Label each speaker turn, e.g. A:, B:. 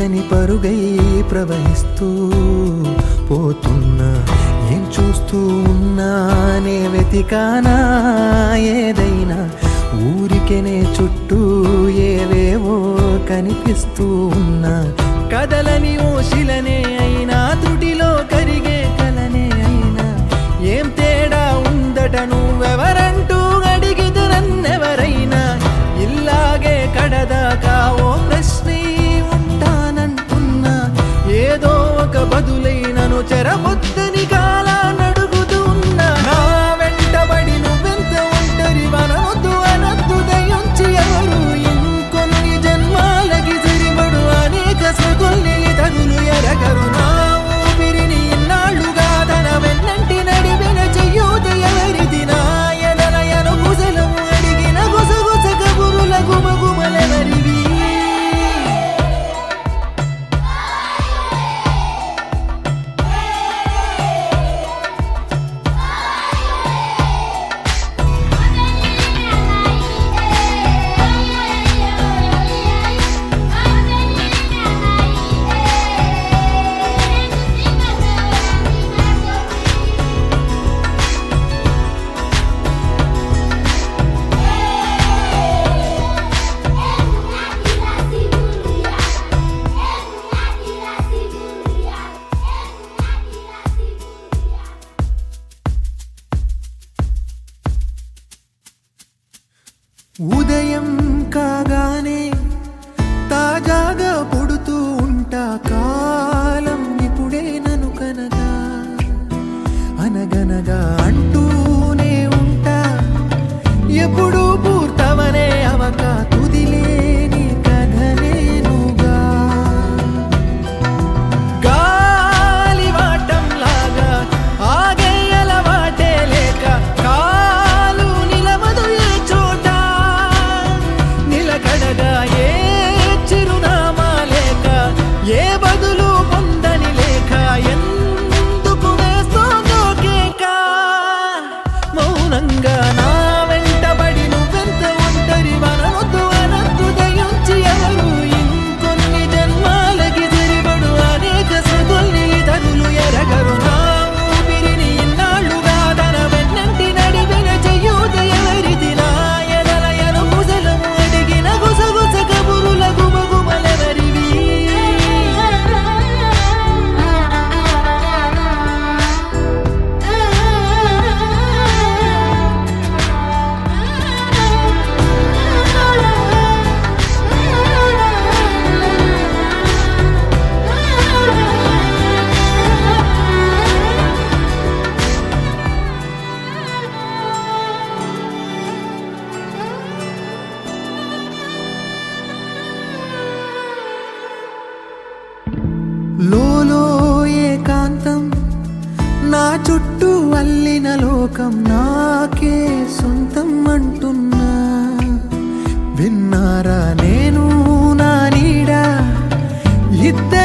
A: తీర్చని పరుగై ప్రవహిస్తూ పోతున్నా. ఏం చూస్తూ ఉన్నానే వెతికానా ఏదైనా, ఊరికెనే చుట్టూ ఏవేవో కనిపిస్తూ ఉన్నా. కదలని ఓశిలనే అయినా, త్రుటిలో కరిగే కలనే అయినా, ఏం తేడా ఉందట నువ్వెవరంటూ అడిగిదు నన్నెవరైనా. ఇల్లాగే కడదాకా ఓ ప్రశ్నే ఉంటానంటున్నా. ఏదో ఒక బదులైనను చెరబొద్దని కాలానడుగుతూ ఉన్నా. నా వెంటబడి నువ్వెంత ఒంటరి వనవద్దు అనద్దు దయించి ఎవరు. ఇంకొన్ని జన్మాలకి సరిపడు అనేక స్మృతుల్ని తగులు ఎరగరు. నా ఊపిరిని ఇన్నాళ్ళుగా తన వెన్నంటి నడిపిన చెయ్యూత ఎవరిది. నా ఎదలయను కుశలము అడిగిన గుసగుస కబురుల గుమగుమలెవరివి. ఉదయం కాగానే తాజాగా పుడుతూ ఉంటా. కాలం ఇప్పుడే నన్ను కనగా అనగనగా అంటూనే ఉంటా. ఎప్పుడు పూర్తవనే అవక తుదిలేని కథనేనుగా. గాలి వాటంలాగా ఆగే అలవాటే లేక, కాలు నిలవదు ఏ చోట. నిలకడగా ఏ చిరునామా లేక, ఏ బదులు పొందని లేక, ఎందుకు వేస్తోందో కేక. మౌనంగా నా వెంటబడి నువ్వెంత ఒంటరి వనవద్దు అనద్దు దయించి ఎవరు. ఇంకొన్ని జన్మాలకి సరిపడు అనేక స్మృతుల్ని తగులు ఎరగరు. నా ఊపిరిని ఇన్నాళ్ళుగా తన వెన్నంటి నడిపిన చెయ్యూత ఎవరిది. నా ఎదలయను కుశలము అడిగిన గుసగుస కబురుల గుమగుమలెవరివి. లోలో ఏకాంతం, నా చుట్టూ అల్లిన లోకం నాకే సొంతం అంటున్నా. విన్నారా నేను నా నీడ ఇద్దరు